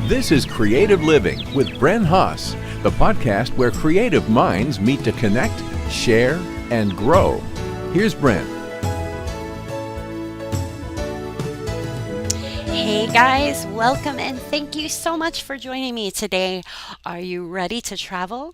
This is Creative Living with Bren Haas, the podcast where creative minds meet to connect, share, and grow. Here's Bren. Hey guys, welcome and thank you so much for joining me today. Are you ready to travel?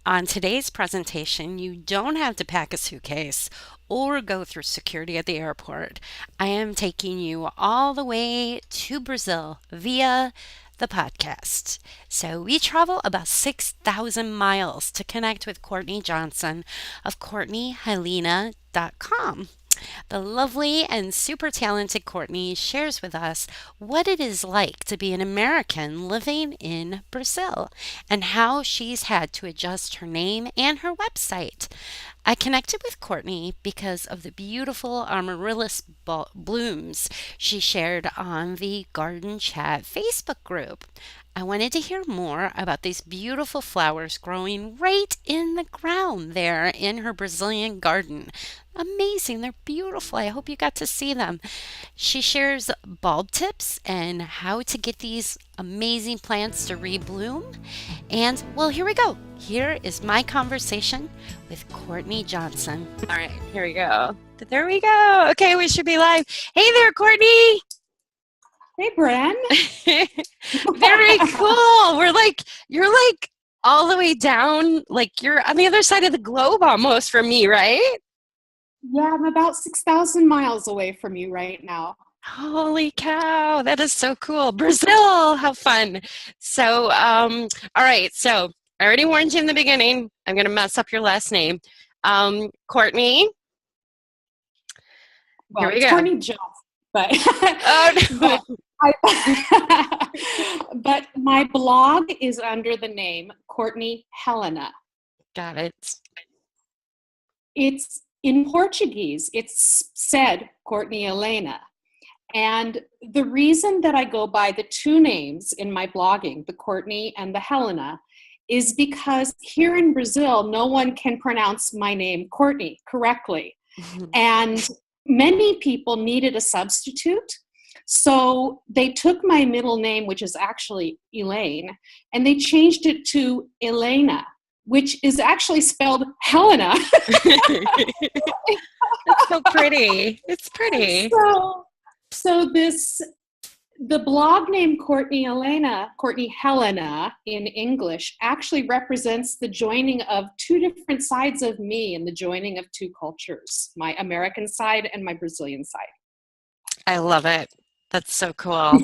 On today's presentation, you don't have to pack a suitcase or go through security at the airport. I am taking you all the way to Brazil via the podcast. So we travel about 6,000 miles to connect with Courtney Johnson of CourtneyHelena.com. The lovely and super talented Courtney shares with us what it is like to be an American living in Brazil and how she's had to adjust her name and her website. I connected with Courtney because of the beautiful Amaryllis blooms she shared on the Garden Chat Facebook group. I wanted to hear more about these beautiful flowers growing right in the ground there in her Brazilian garden. Amazing. They're beautiful. I hope you got to see them. She shares bulb tips and how to get these amazing plants to rebloom. And, well, here we go. Here is my conversation with Courtney Johnson. All right, here we go. There we go. Okay, we should be live. Hey there, Courtney. Hey, Bren. Very cool. You're like all the way down, like you're on the other side of the globe almost from me, right? Yeah, I'm about 6,000 miles away from you right now. Holy cow, that is so cool. Brazil, how fun. So, all right, so I already warned you in the beginning, I'm going to mess up your last name. Courtney. Well, Here we go. Courtney Johnson, but, Oh, no. but my blog is under the name Courtney Helena. Got it. It's in Portuguese, it's said Courtney Helena. And the reason that I go by the two names in my blogging, the Courtney and the Helena, is because here in Brazil, no one can pronounce my name Courtney correctly. Mm-hmm. And many people needed a substitute. So they took my middle name, which is actually Elaine, and they changed it to Elena, which is actually spelled Helena. It's so pretty. It's pretty. So the blog name Courtney Helena in English actually represents the joining of two different sides of me and the joining of two cultures, my American side and my Brazilian side. I love it. That's so cool.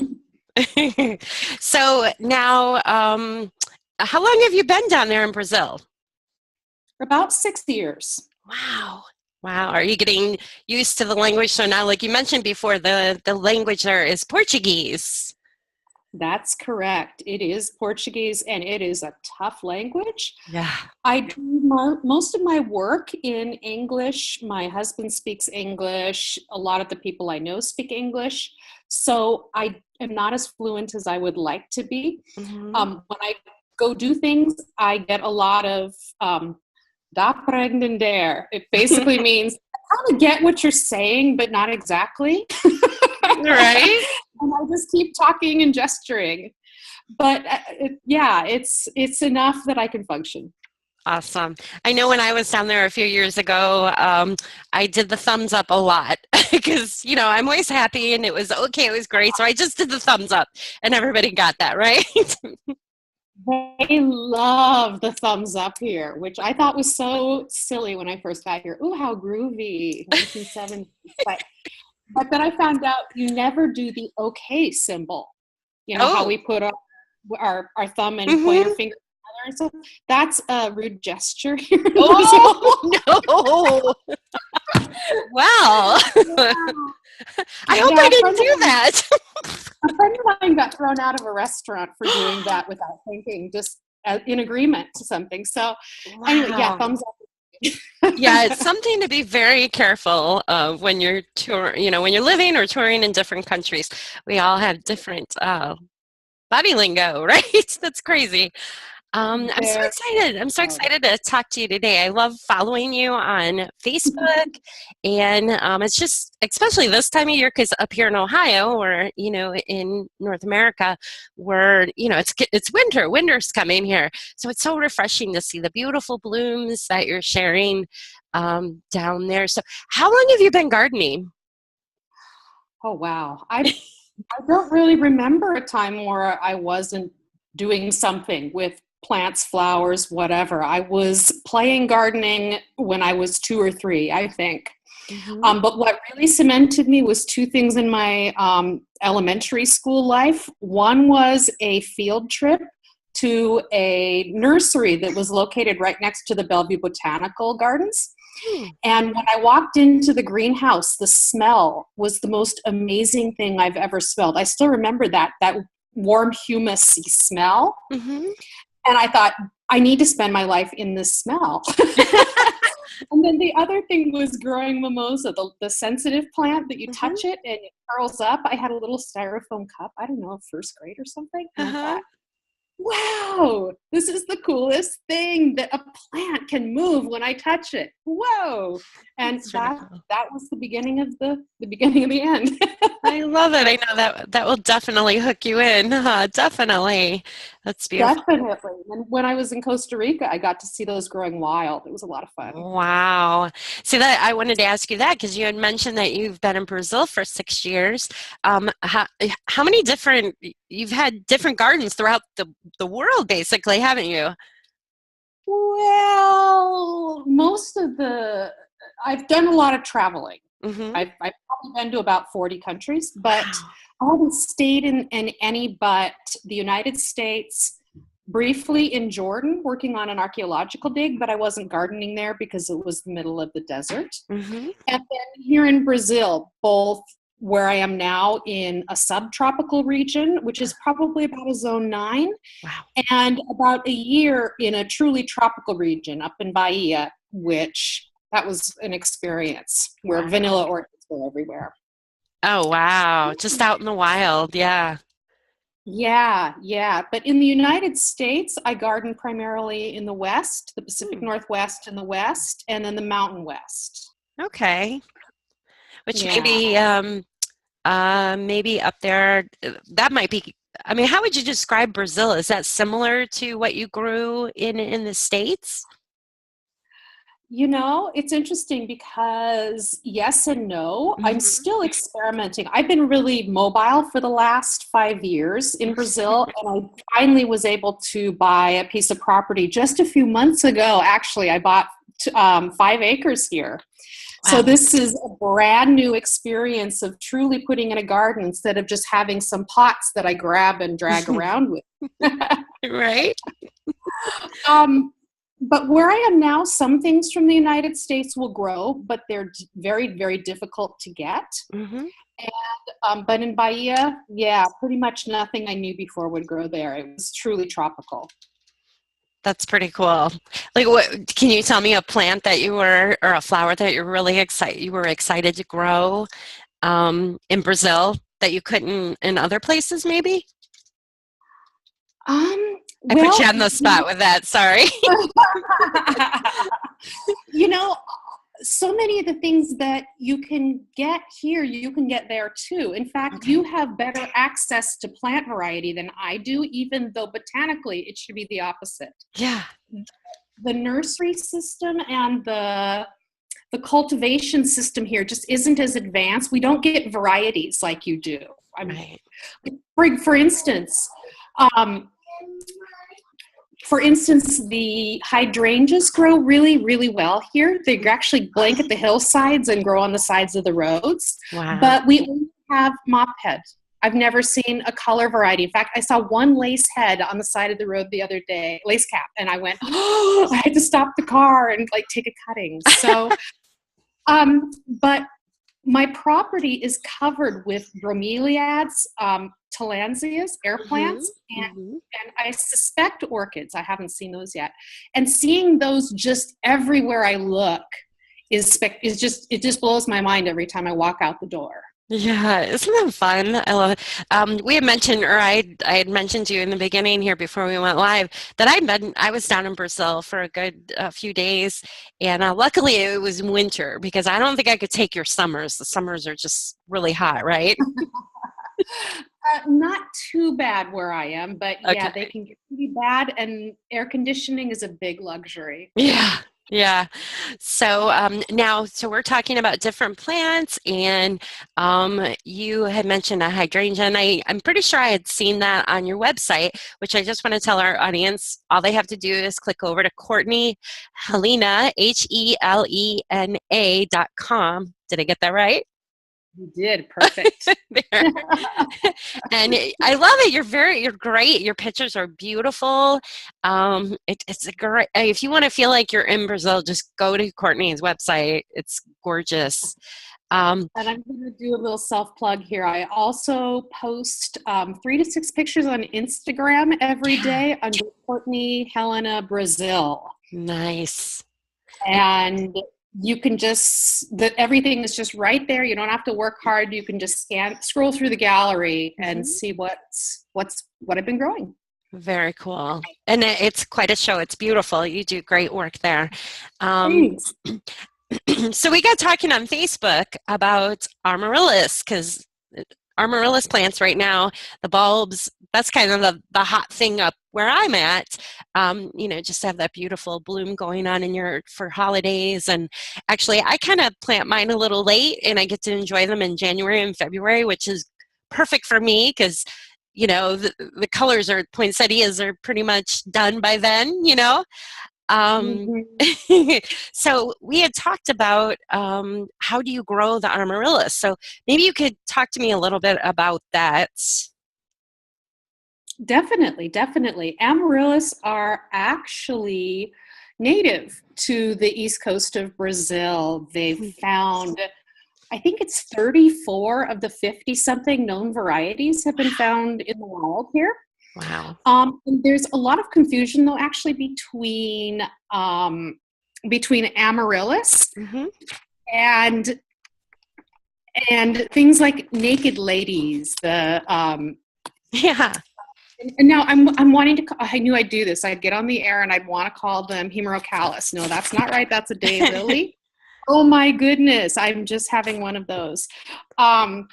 So now, how long have you been down there in Brazil? About 6 years. Wow. Are you getting used to the language? So now, like you mentioned before, the language there is Portuguese. That's correct. It is Portuguese, and it is a tough language. Yeah. I do most of my work in English. My husband speaks English. A lot of the people I know speak English. So I am not as fluent as I would like to be. Mm-hmm. When I go do things, I get a lot of dá pra entender. It basically means I kind of get what you're saying, but not exactly. Right? And I just keep talking and gesturing. But it's enough that I can function. Awesome. I know when I was down there a few years ago, I did the thumbs up a lot because, I'm always happy and it was okay. It was great. So I just did the thumbs up and everybody got that, right? They love the thumbs up here, which I thought was so silly when I first got here. Ooh, how groovy, 1970s. But then I found out you never do the okay symbol. How we put our thumb and pointer finger together. So that's a rude gesture here. Oh, no. Well, I hope I didn't do that. A friend of mine got thrown out of a restaurant for doing that without thinking, just in agreement to something. So anyway, yeah, thumbs up. Yeah, it's something to be very careful of when you're when you're living or touring in different countries. We all have different body lingo, right? That's crazy. I'm so Very excited. I'm so proud. excited to talk to you today. I love following you on Facebook, and it's just, especially this time of year, because up here in Ohio, or in North America, where it's winter. Winter's coming here, so it's so refreshing to see the beautiful blooms that you're sharing down there. So, how long have you been gardening? Oh, wow. I don't really remember a time where I wasn't doing something with plants, flowers, whatever. I was playing gardening when I was 2 or 3, I think. Hmm. But what really cemented me was two things in my elementary school life. One was a field trip to a nursery that was located right next to the Bellevue Botanical Gardens. And when I walked into the greenhouse, the smell was the most amazing thing I've ever smelled. I still remember that warm, humusy smell. Hmm. And I thought, I need to spend my life in this smell. And then the other thing was growing mimosa, the sensitive plant that you touch it and it curls up. I had a little styrofoam cup, I don't know, first grade or something. And I Uh-huh. thought, wow, this is the coolest thing, that a plant can move when I touch it. Whoa. And That's really that cool. that was the beginning of the beginning of the end. I love it. I know that will definitely hook you in. Definitely. That's beautiful. Definitely. And when I was in Costa Rica, I got to see those growing wild. It was a lot of fun. Wow. See that I wanted to ask you that because you had mentioned that you've been in Brazil for 6 years. How many different you've had different gardens throughout the world basically, haven't you? Well, I've done a lot of traveling. Mm-hmm. I've probably been to about 40 countries, but Wow. I haven't stayed in any but the United States, briefly in Jordan, working on an archaeological dig, but I wasn't gardening there because it was the middle of the desert. Mm-hmm. And then here in Brazil, both where I am now in a subtropical region, which is probably about a zone 9, Wow. and about a year in a truly tropical region up in Bahia, which that was an experience where Wow. vanilla orchids were everywhere. Oh, wow. Just out in the wild. Yeah. Yeah, yeah. But in the United States, I garden primarily in the West, the Pacific Hmm. Northwest and the West, and then the Mountain West. Okay. Which Yeah. maybe up there, that might be. I mean, how would you describe Brazil? Is that similar to what you grew in the States? It's interesting because yes and no. I'm Hmm. still experimenting. I've been really mobile for the last 5 years in Brazil, and I finally was able to buy a piece of property just a few months ago. Actually, I bought 5 acres here. So Wow. this is a brand new experience of truly putting in a garden instead of just having some pots that I grab and drag around with. Right? um, but where I am now, some things from the United States will grow, but they're very, very difficult to get. Hmm. But in Bahia, yeah, pretty much nothing I knew before would grow there. It was truly tropical. That's pretty cool. Like, what can you tell me a plant that you were, or a flower that you were excited to grow in Brazil that you couldn't in other places, maybe? I put you Well, on the spot with that. Sorry. you know, so many of the things that you can get here, you can get there too. In fact, Okay. you have better access to plant variety than I do, even though botanically it should be the opposite. Yeah. The nursery system and the cultivation system here just isn't as advanced. We don't get varieties like you do. Right. For instance, um, the hydrangeas grow really, really well here. They actually blanket the hillsides and grow on the sides of the roads. Wow. But we only have mop head. I've never seen a color variety. In fact, I saw one lace head on the side of the road the other day, lace cap, and I went, oh, I had to stop the car and take a cutting. So, but my property is covered with bromeliads, tillandsias, air Hmm. plants, Hmm. and I suspect orchids. I haven't seen those yet. And seeing those just everywhere I look is just, it just blows my mind every time I walk out the door. Yeah, isn't that fun? I love it. We had mentioned, or I had mentioned to you in the beginning here before we went live that I was down in Brazil for a good few days, and luckily it was winter because I don't think I could take your summers. The summers are just really hot, right? Not too bad where I am, but yeah, they Okay. can get pretty bad, and air conditioning is a big luxury. Yeah, yeah. So now, so we're talking about different plants, and you had mentioned a hydrangea. And I'm pretty sure I had seen that on your website, which I just want to tell our audience. All they have to do is click over to Courtney Helena, HELENA.com. Did I get that right? You did perfect. There. And I love it. You're great. Your pictures are beautiful. It's a great, if you want to feel like you're in Brazil, just go to Courtney's website. It's gorgeous. Um, And I'm going to do a little self plug here. I also post 3 to 6 pictures on Instagram every yeah, day under Courtney Helena Brazil. nice. And you can just, that everything is just right there. You don't have to work hard. You can just scroll through the gallery and Mhm. see what I've been growing. Very cool. And it's quite a show. It's beautiful. You do great work there. Um, Thanks. so we got talking on Facebook about amaryllis because amaryllis plants right now, the bulbs, that's kind of the hot thing up where I'm at. Just have that beautiful bloom going on in your for holidays. And actually, I kind of plant mine a little late, and I get to enjoy them in January and February, which is perfect for me because the colors or poinsettias are pretty much done by then. Um, Mhm. so we had talked about how do you grow the amaryllis. So maybe you could talk to me a little bit about that. Definitely, definitely. Amaryllis are actually native to the east coast of Brazil. They've found, I think it's 34 of the 50 something known varieties have been found in the wild here. Wow. And there's a lot of confusion though, actually, between amaryllis Hmm. and things like naked ladies. Yeah. And now I'm wanting to. I knew I'd do this. I'd get on the air and I'd want to call them hemerocallis. No, that's not right. That's a daylily. Oh my goodness, I'm just having one of those. Um,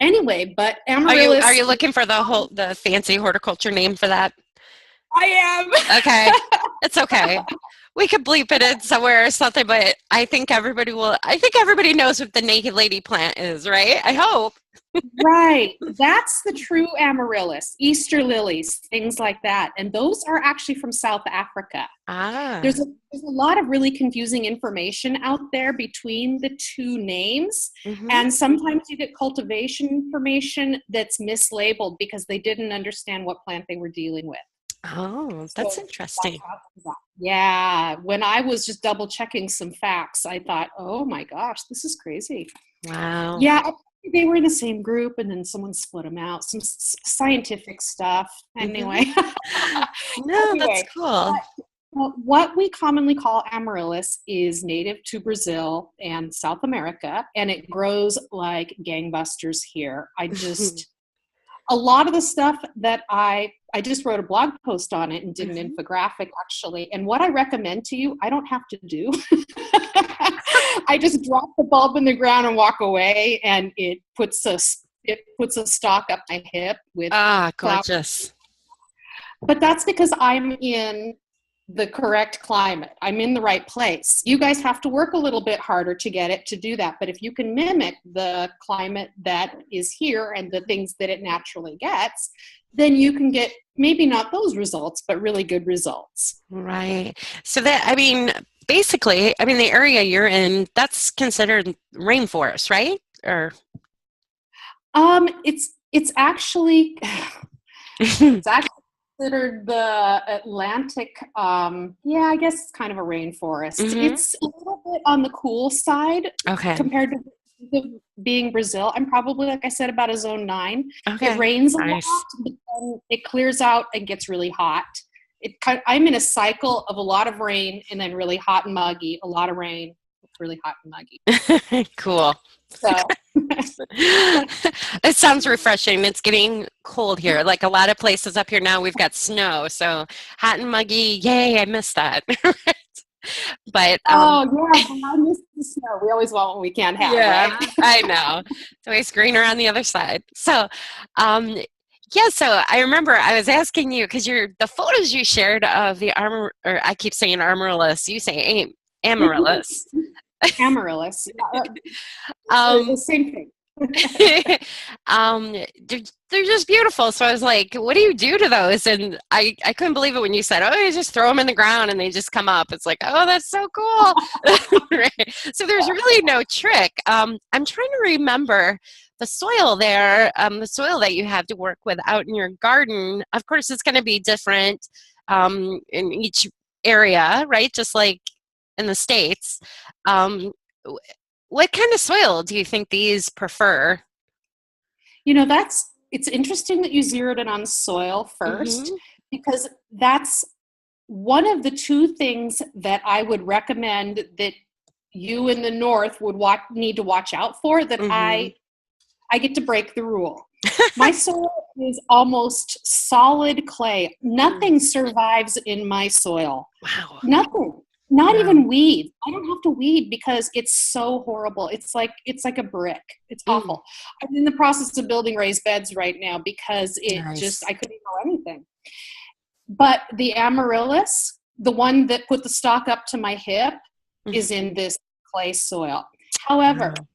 anyway, but Are amaryllis. you looking for the fancy horticulture name for that? I am. Okay. It's okay. We could bleep it in somewhere or something, but I think everybody knows what the naked lady plant is, right? I hope. Right. That's the true amaryllis, Easter lilies, things like that. And those are actually from South Africa. Ah. There's a lot of really confusing information out there between the two names. Hmm. And sometimes you get cultivation information that's mislabeled because they didn't understand what plant they were dealing with. Oh, that's So that's interesting. how it comes out. Yeah. When I was just double checking some facts, I thought, oh my gosh, this is crazy. Wow. Yeah, they were in the same group, and then someone split them out. Some scientific stuff. Hmm. Anyway, No, that's anyway, cool. what we commonly call amaryllis is native to Brazil and South America, and it grows like gangbusters here. A lot of the stuff that I just wrote a blog post on it and did an Mhm. infographic actually. And what I recommend to you, I don't have to do. I just drop the bulb in the ground and walk away, and it puts a stalk up my hip with Ah, flowers. gorgeous. But that's because I'm in the correct climate. I'm in the right place. You guys have to work a little bit harder to get it to do that. But if you can mimic the climate that is here and the things that it naturally gets, then you can get maybe not those results, but really good results. Right. So basically, the area you're in, that's considered rainforest, right? Or It's actually it's actually considered the Atlantic. Yeah, I guess it's kind of a rainforest. hmm. It's a little bit on the cool side Okay. compared to being Brazil. I'm probably, like I said, about a zone 9. It Okay. rains a lot, Nice. but then it clears out and gets really hot. I'm in a cycle of a lot of rain and then really hot and muggy, a lot of rain, really hot and muggy. Cool. So It sounds refreshing. It's getting cold here. Like a lot of places up here now, we've got snow. So hot and muggy. Yay, I miss that. But oh yeah, but I miss the snow. We always want what we can't have, right? yeah, I know. It's always greener on the other side. So, um, yeah, so I remember I was asking you because the photos you shared of the armor, or I keep saying Amaryllis, you say Amaryllis. Amaryllis. Yeah, Um, the same thing. um, they're just beautiful. So I was like, what do you do to those? And I couldn't believe it when you said, oh, you just throw them in the ground and they just come up. It's like, oh, that's so cool. Right. So there's really no trick. I'm trying to remember the soil there, the soil that you have to work with out in your garden. Of course, it's going to be different in each area, right? Just like in the States. Um, what kind of soil do you think these prefer? You know, it's interesting that you zeroed in on soil first, Mm-hmm. because that's one of the two things that I would recommend that you in the north would need to watch out for, that Mm-hmm. I get to break the rule. My soil is almost solid clay. Nothing survives in my soil. Wow. Nothing. Not Wow. even weed. I don't have to weed because it's so horrible. It's like a brick. It's Mm, awful. I'm in the process of building raised beds right now because nice. I couldn't grow anything. But the amaryllis, the one that put the stalk up to my hip, is Mhm. in this clay soil. However, Wow.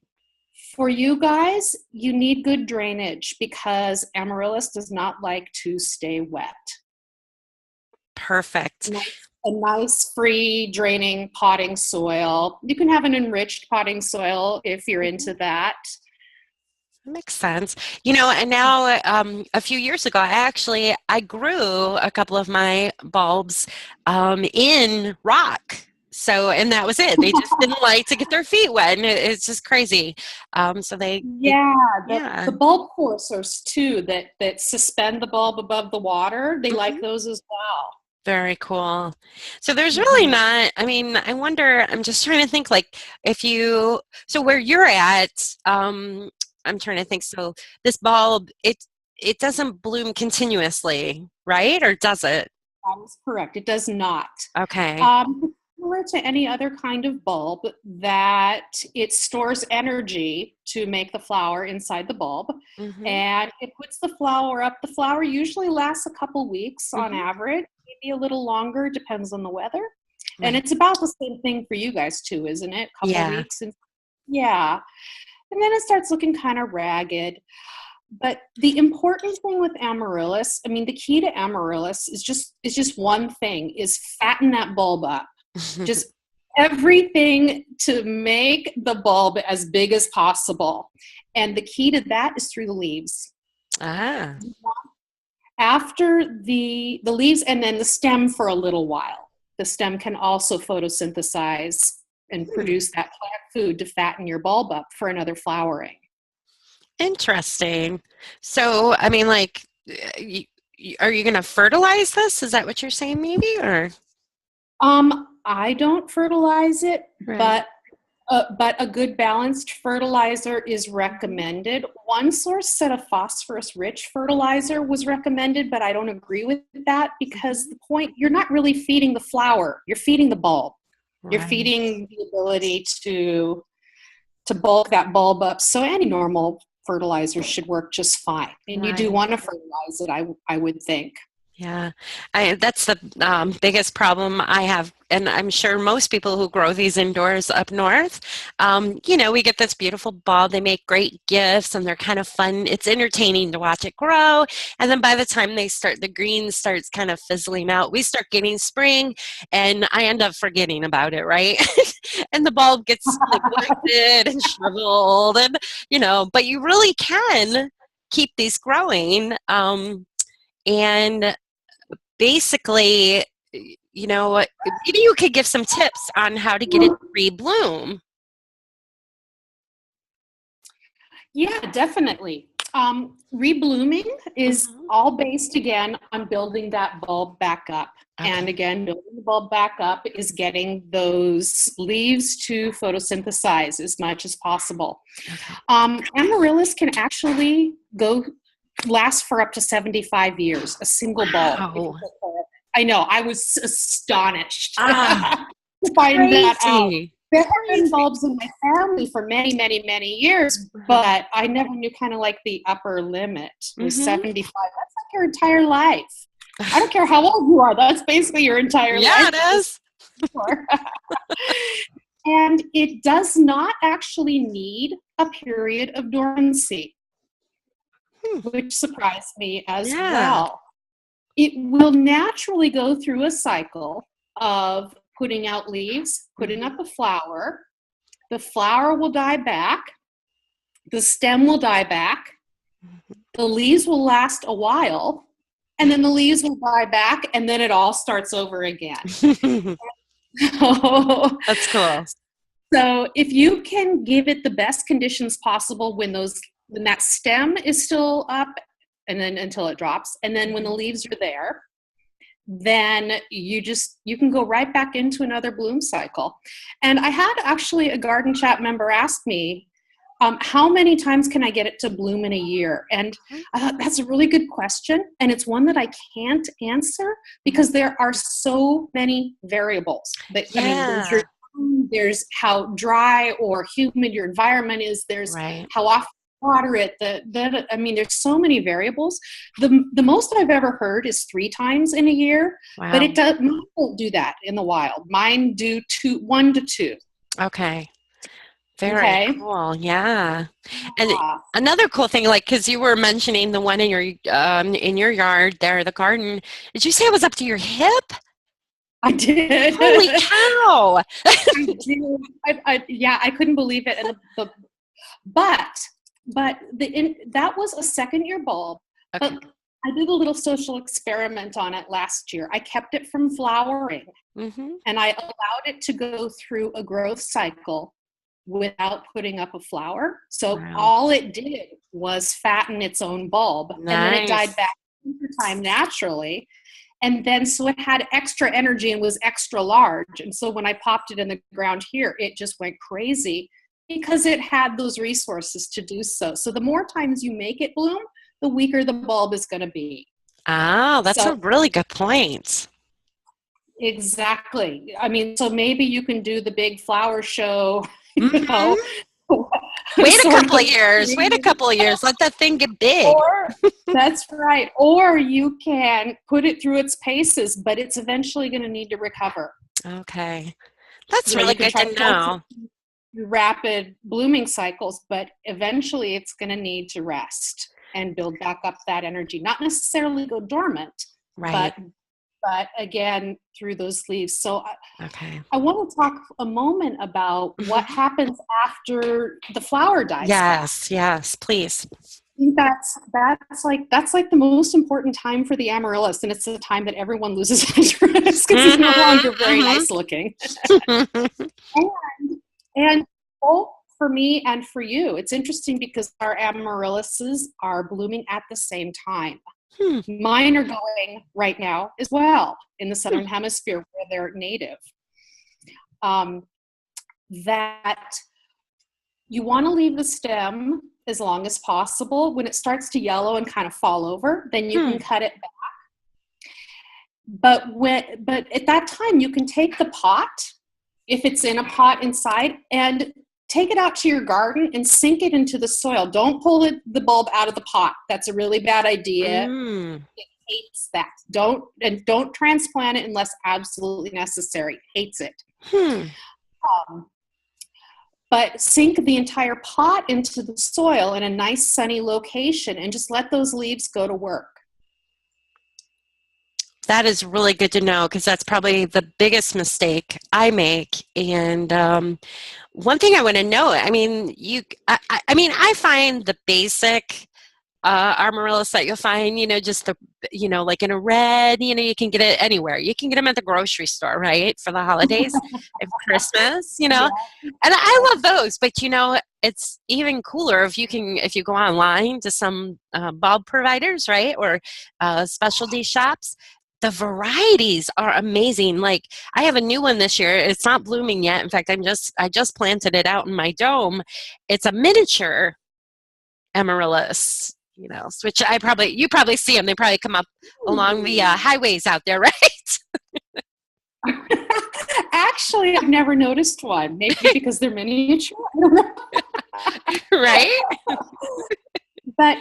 for you guys, you need good drainage because amaryllis does not like to stay wet. Perfect. A nice free draining potting soil. You can have an enriched potting soil if you're into Mhm. that. Makes sense. And now a few years ago, I grew a couple of my bulbs in rock. So, and that was it. They just didn't like to get their feet wet, and it's just crazy. So Yeah, yeah, the bulb forcers too that suspend the bulb above the water, they like hmm, those as well. very cool. So there's really Mhm. not. I mean, I wonder. I'm just trying to think, like, if you. So where you're at, I'm trying to think. So this bulb, it doesn't bloom continuously, right? Or does it? That is correct. It does not. Okay. Similar to any other kind of bulb, that it stores energy to make the flower inside the bulb, Mm-hmm. and it puts the flower up. The flower usually lasts a couple weeks on Mm-hmm. average, maybe a little longer, depends on the weather. And Right. it's about the same thing for you guys too, isn't it? Couple Yeah. weeks, and yeah, and then it starts looking kind of ragged. But the important thing with amaryllis, I mean, the key to amaryllis is just one thing: is fatten that bulb up. Just everything to make the bulb as big as possible. And the key to that is through the leaves. Ah, After the leaves, and then the stem for a little while. The stem can also photosynthesize and hmm. produce that plant food to fatten your bulb up for another flowering. Interesting. So, I mean, like, are you going to fertilize this? Is that what you're saying, maybe? Or I don't fertilize it, right. but a good balanced fertilizer is recommended. One source said a phosphorus-rich fertilizer was recommended, but I don't agree with that because Mhm. the point, you're not really feeding the flower, you're feeding the bulb. You're Right. feeding the ability to bulk that bulb up. So any normal fertilizer should work just fine. And you do Right. want to fertilize it, I would think. Yeah, that's the biggest problem I have, and I'm sure most people who grow these indoors up north. We get this beautiful bulb. They make great gifts, and they're kind of fun. It's entertaining to watch it grow, and then by the time the green starts kind of fizzling out. We start getting spring, and I end up forgetting about it, right? And the bulb gets neglected and shriveled, and but you really can keep these growing. And basically, maybe you could give some tips on how to get it to rebloom. Yeah, definitely. Reblooming is Mm-hmm. all based again on building that bulb back up. Okay. And again, building the bulb back up is getting those leaves to photosynthesize as much as possible. Okay. Amaryllis can actually last for up to 75 years, a single bulb. Wow. I know, I was astonished Ah, to find that out. crazy. There have been bulbs in my family for many, many, many years, but I never knew kind of like the upper limit was 75. That's like your entire life. I don't care how old you are. That's basically your entire life. Yeah, it is. And it does not actually need a period of dormancy, which surprised me as well. It will naturally go through a cycle of putting out leaves, putting up a flower. The flower will die back. The stem will die back. The leaves will last a while. And then the leaves will die back. And then it all starts over again. That's cool. So if you can give it the best conditions possible when that stem is still up and then until it drops, and then when the leaves are there, then you can go right back into another bloom cycle. And I had actually a Garden Chat member ask me, how many times can I get it to bloom in a year? And I thought that's a really good question. And it's one that I can't answer because there are so many variables. I mean, there's how dry or humid your environment is. There's how often you water it. I mean, there's so many variables. The most I've ever heard is 3 times in a year, but mine don't do that in the wild. Mine do 1 to 2. Okay. Very cool. Yeah. And another cool thing, like, because you were mentioning the one in your yard there, the garden, did you say it was up to your hip? I did. Holy cow. I couldn't believe it. And but that was a second-year bulb. Okay. But I did a little social experiment on it last year. I kept it from flowering, and I allowed it to go through a growth cycle without putting up a flower. So all it did was fatten its own bulb. Nice. And then it died back over time naturally. And then so it had extra energy and was extra large. And so when I popped it in the ground here, it just went crazy because it had those resources to do so. So the more times you make it bloom, the weaker the bulb is going to be. Oh, that's a really good point. Exactly. I mean, so maybe you can do the big flower show, you know. Wait a couple of years. Let that thing get big. That's right. Or you can put it through its paces, but it's eventually going to need to recover. Okay. That's really good to know. Rapid blooming cycles, but eventually it's going to need to rest and build back up that energy. Not necessarily go dormant, but again, through those leaves. So I want to talk a moment about what happens after the flower dies. Yes, please. That's like the most important time for the amaryllis, and it's the time that everyone loses interest because it's no longer very nice looking. and both for me and for you, it's interesting because our amaryllises are blooming at the same time. Mine are going right now as well in the southern hemisphere where they're native. That you want to leave the stem as long as possible. When it starts to yellow and kind of fall over, then you can cut it back. But at that time, you can take the pot, if it's in a pot inside, and take it out to your garden and sink it into the soil. Don't pull the bulb out of the pot. That's a really bad idea. It hates that. Don't transplant it unless absolutely necessary. Hates it. But sink the entire pot into the soil in a nice sunny location and just let those leaves go to work. That is really good to know because that's probably the biggest mistake I make. And one thing I want to know, I mean, I find the basic Amaryllis that you'll find, just like in a red, you can get it anywhere. You can get them at the grocery store, right? For the holidays and Christmas, Yeah. and I love those, but it's even cooler if you go online to some bulb providers, right? Or specialty shops. The varieties are amazing. Like I have a new one this year. It's not blooming yet. In fact, I just planted it out in my dome. It's a miniature Amaryllis, which you probably see them. They probably come up along the highways out there, right? Actually, I've never noticed one. Maybe because they're miniature. I don't know. Right? But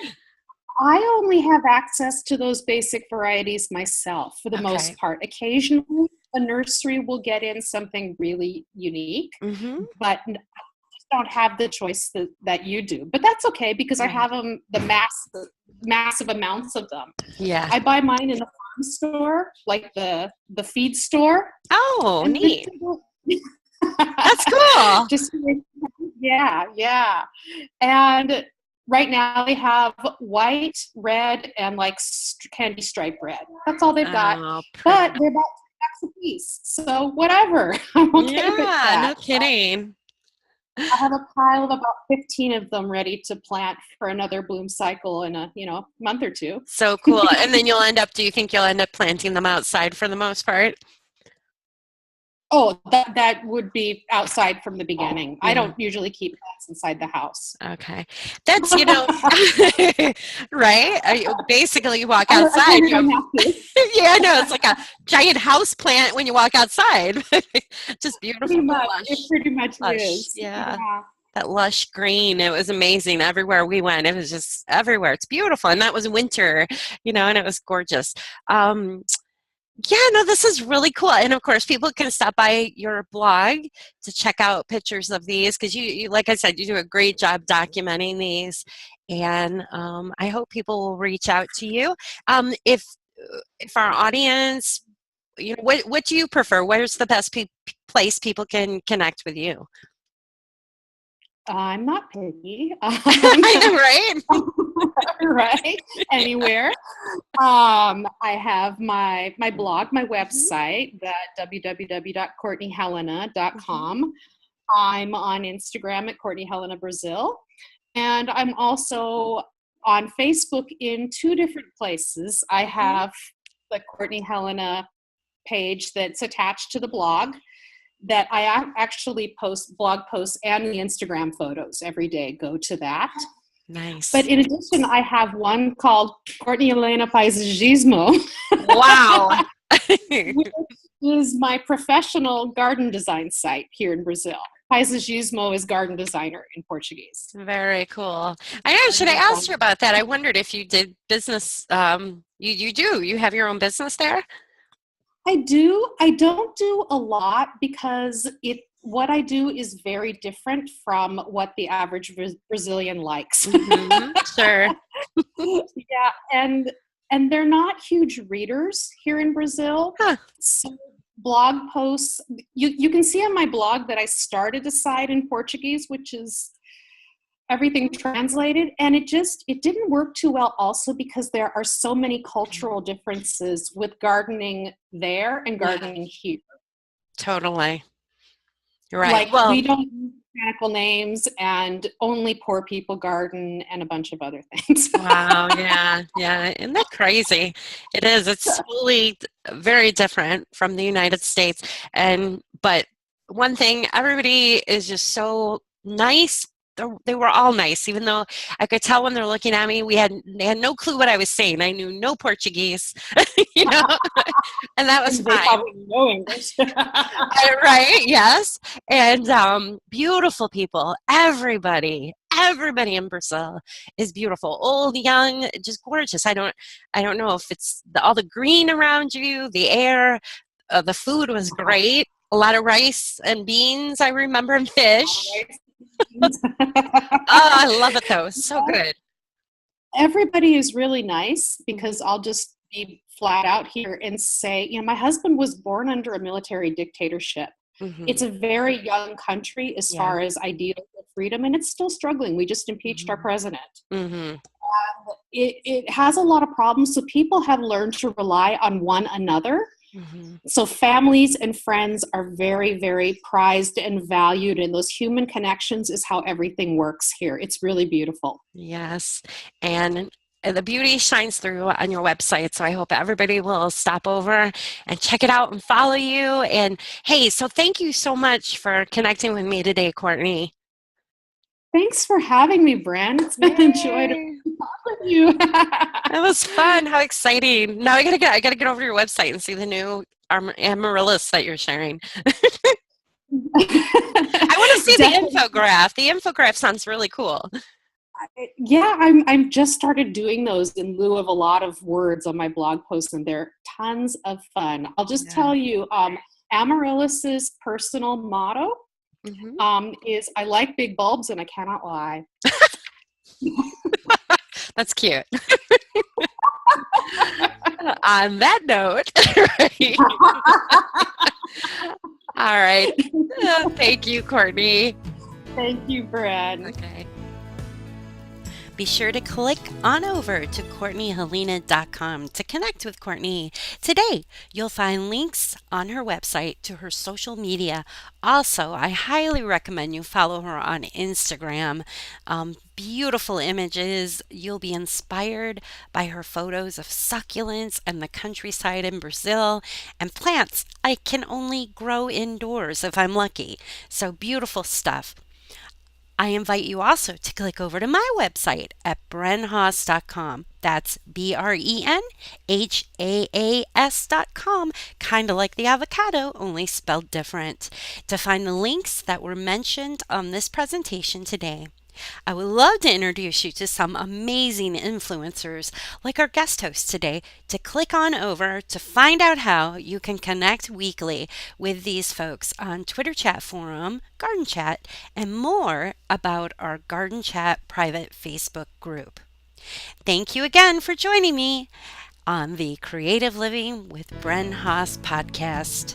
I only have access to those basic varieties myself for the most part. Occasionally, a nursery will get in something really unique, but I just don't have the choice that you do. But that's okay because I have them, the massive amounts of them. Yeah. I buy mine in the farm store, like the feed store. Oh, neat. That's cool. Yeah. And right now they have white, red, and like candy stripe red. That's all they've got. But they're about $2 a piece. So whatever. I'm okay with that. No kidding. I have a pile of about 15 of them ready to plant for another bloom cycle in a month or two. So cool. And then do you think you'll end up planting them outside for the most part? Oh, that would be outside from the beginning. I don't usually keep plants inside the house. Okay. That's, right? Basically, you walk outside. Yeah, no, it's like a giant house plant when you walk outside. Just beautiful. It pretty much is. Yeah. That lush green. It was amazing everywhere we went. It was just everywhere. It's beautiful. And that was winter, and it was gorgeous. Yeah, no, this is really cool. And of course, people can stop by your blog to check out pictures of these because you, like I said, you do a great job documenting these. And I hope people will reach out to you. If our audience, what do you prefer? Where's the best place people can connect with you? I'm not picky. Right? Right? Anywhere. I have my blog, my website, www.courtneyhelena.com. I'm on Instagram at Courtney Helena Brazil. And I'm also on Facebook in 2 different places. I have the Courtney Helena page that's attached to the blog, that I actually post blog posts and the Instagram photos every day. Go to that. Nice. But in addition, I have one called Courtney Helena Paisagismo. Wow. Which is my professional garden design site here in Brazil. Paisagismo is garden designer in Portuguese. Very cool. Should I ask you about that? I wondered if you did business. You do. You have your own business there? I do. I don't do a lot because what I do is very different from what the average Brazilian likes. Sure. Yeah, and they're not huge readers here in Brazil. Huh. So blog posts, you can see on my blog that I started a site in Portuguese, which is everything translated, and it didn't work too well also because there are so many cultural differences with gardening there and gardening here. Totally. You're right. Like we don't use botanical names and only poor people garden and a bunch of other things. Wow. Yeah. Isn't that crazy? It is. It's really very different from the United States. But one thing, everybody is just so nice. They were all nice, even though I could tell when they're looking at me, they had no clue what I was saying. I knew no Portuguese, and that was fine. They probably know English. Right, yes. And beautiful people, everybody in Brazil is beautiful. Old, young, just gorgeous. I don't know if it's all the green around you, the air, the food was great. A lot of rice and beans, I remember, and fish. I love it though. So good. Everybody is really nice because I'll just be flat out here and say, my husband was born under a military dictatorship. It's a very young country as far as ideals of freedom, and it's still struggling. We just impeached our president. it has a lot of problems. So people have learned to rely on one another. Mhm. So families and friends are very, very prized and valued, and those human connections is how everything works here. It's really beautiful. Yes. And the beauty shines through on your website. So I hope everybody will stop over and check it out and follow you. And hey, so thank you so much for connecting with me today, Courtney. Thanks for having me, Bren. It's been an enjoy to Yay. talk with you. That was fun. How exciting. Now I gotta get over to your website and see the new Amaryllis that you're sharing. I want to see the Definitely. infograph. The infograph sounds really cool. Yeah, I'm just started doing those in lieu of a lot of words on my blog posts, and they're tons of fun. I'll just Yeah. tell you, Amaryllis's personal motto Hmm. is "I like big bulbs and I cannot lie." That's cute. On that note, right. All right. Thank you, Courtney. Thank you, Bren. Okay. Be sure to click on over to CourtneyHelena.com to connect with Courtney. Today, you'll find links on her website to her social media. Also, I highly recommend you follow her on Instagram. Beautiful images. You'll be inspired by her photos of succulents and the countryside in Brazil and plants I can only grow indoors if I'm lucky. So beautiful stuff. I invite you also to click over to my website at brenhaas.com. That's BRENHAAS.com, kind of like the avocado, only spelled different, to find the links that were mentioned on this presentation today. I would love to introduce you to some amazing influencers like our guest host today to click on over to find out how you can connect weekly with these folks on Twitter chat forum, Garden Chat, and more about our Garden Chat private Facebook group. Thank you again for joining me on the Creative Living with Bren Haas podcast.